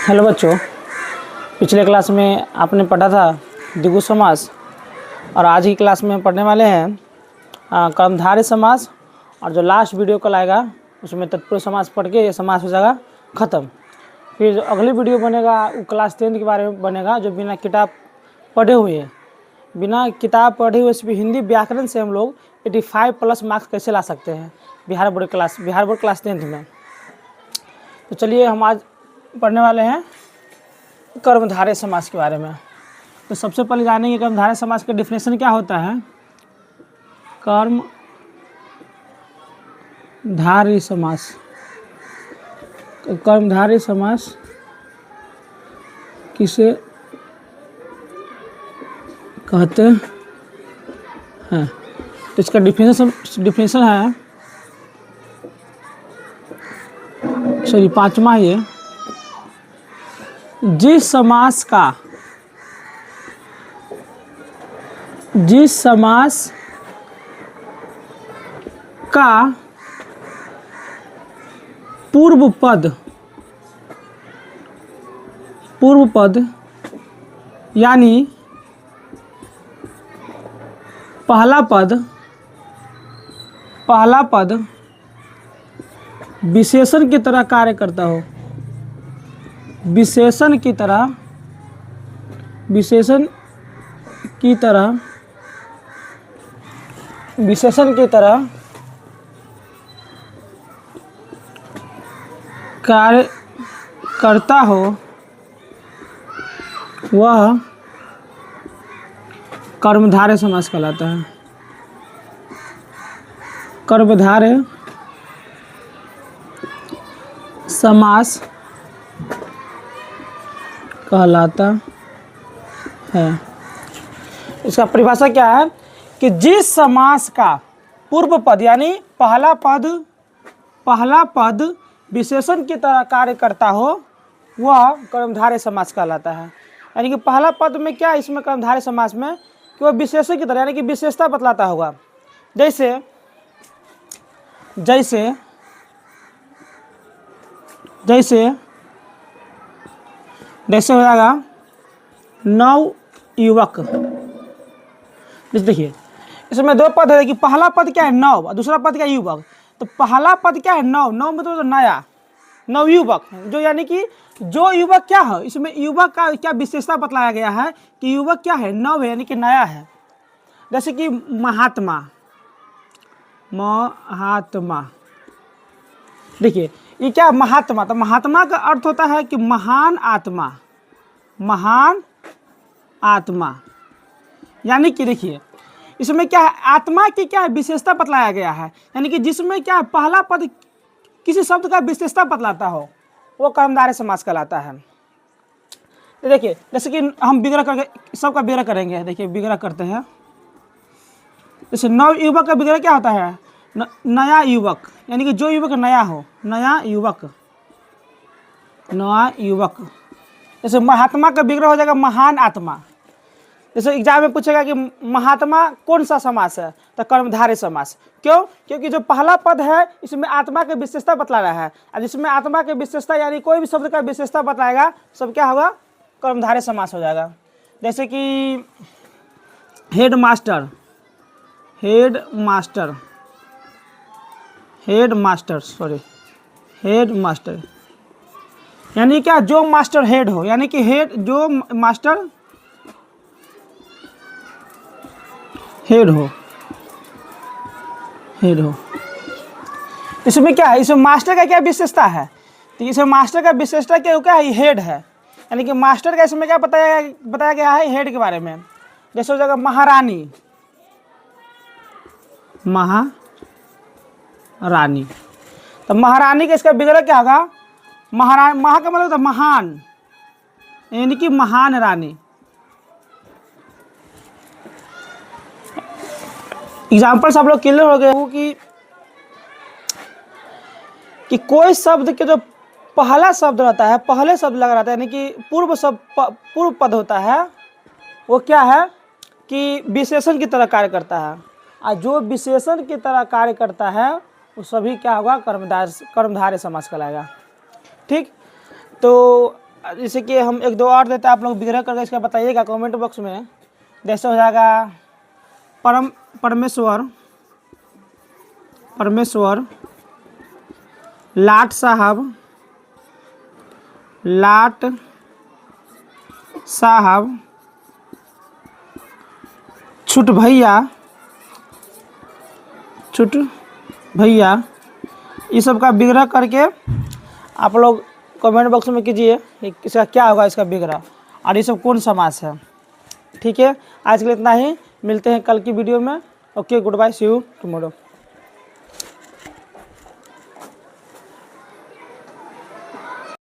Hello बच्चों, पिछले class में आपने पढ़ा था द्विगु समास और आज की क्लास में पढ़ने वाले हैं कर्मधारय समास। और जो लास्ट वीडियो कल आएगा उसमें तत्पुरुष समास पढ़ के ये समास हो जाएगा ख़त्म। फिर जो अगली वीडियो बनेगा वो क्लास 10 के बारे में बनेगा, जो बिना किताब पढ़े हुए हैं। बिना किताब पढ़े हुए सिर्फ हिंदी व्याकरण से हम लोग 85+ मार्क्स कैसे ला सकते हैं बिहार बोर्ड क्लास 10th में। तो चलिए हम आज पढ़ने वाले हैं कर्मधारय समास के बारे में। तो सबसे पहले जानेंगे कर्मधारय समास का डिफिनेशन क्या होता है। कर्मधारय समास, कर्मधारय समास किसे कहते हैं। तो इसका डिफिनेशन है, सॉरी 5वां ये, जिस समास का पूर्व पद यानी पहला पद विशेषण की तरह कार्य करता हो, विशेषण की तरह कार्य करता हो, वह कर्मधारय समास कहलाता है। कर्मधारय समास कहलाता है। इसका परिभाषा क्या है कि जिस समास का पूर्व पद यानी पहला पद विशेषण की तरह कार्य करता हो, वह कर्मधारय समास कहलाता है। यानी कि पहला पद में क्या है इसमें कर्मधारय समास में कि वह विशेषण की तरह यानी कि विशेषता बतलाता होगा। जैसे हो जाएगा नव युवक। जैसे देखिए इसमें दो पद है कि पहला पद क्या है नव और दूसरा पद क्या है युवक। तो पहला पद क्या है नव मतलब नया, नव युवक, जो यानी कि जो युवक क्या है, इसमें युवक का क्या विशेषता बतलाया गया है कि युवक क्या है, नव है यानी कि नया है। जैसे कि महात्मा, देखिए ये क्या महात्मा, तो महात्मा का अर्थ होता है कि महान आत्मा। यानी कि देखिए इसमें क्या है, आत्मा की क्या है विशेषता बतलाया गया है, यानी कि जिसमें क्या है पहला पद किसी शब्द का विशेषता बतलाता हो, वो कर्मधारय समास कहलाता है। तो देखिए जैसे कि हम विग्रह करके सबका विग्रह करेंगे। देखिए विग्रह करते हैं। जैसे नव युवक का विग्रह क्या होता है, नया युवक, यानी कि जो युवक नया हो, नया युवक। जैसे महात्मा का विग्रह हो जाएगा महान आत्मा। जैसे एग्जाम में पूछेगा कि महात्मा कौन सा समास है, तो कर्मधारय समास। क्यों? क्योंकि जो पहला पद है इसमें आत्मा की विशेषता बतला रहा है, और जिसमें आत्मा की विशेषता यानी कोई भी शब्द का विशेषता बतलाएगा सब क्या होगा, कर्मधारय समास हो जाएगा। जैसे कि हेड मास्टर यानी क्या, जो मास्टर हेड हो, यानी कि जो मास्टर हेड हो। इसमें क्या है, इसमें मास्टर का क्या विशेषता है, तो इसमें मास्टर का विशेषता क्या है, हेड है। यानी कि मास्टर का इसमें क्या बताया गया है हेड के बारे में। जैसे हो जाएगा महारानी, तो महारानी का इसका विग्रह क्या होगा, महा का मतलब होता है महान, यानी कि महान रानी। एग्जाम्पल सब लोग क्लियर हो गए हो कि कोई शब्द के जो पहला शब्द रहता है, पहले शब्द लगा रहता है, यानी कि पूर्व पद होता है, वो क्या है कि विशेषण की तरह कार्य करता है। और जो विशेषण की तरह कार्य करता है वो सभी क्या होगा, कर्मधारय समास कहलाएगा। ठीक, तो जैसे कि हम एक दो और देते हैं, आप लोग विग्रह करके इसका बताइएगा कमेंट बॉक्स में। जैसे हो जाएगा परमेश्वर, परमेश्वर, लाट साहब, लाट साहब, छुट भैया, छुट भैया, ये सब का विग्रह करके आप लोग कमेंट बॉक्स में कीजिए कि इसका क्या होगा, इसका विग्रह, और ये सब कौन समास है। ठीक है, आज के लिए इतना ही, मिलते हैं कल की वीडियो में। Okay, good bye, see you tomorrow.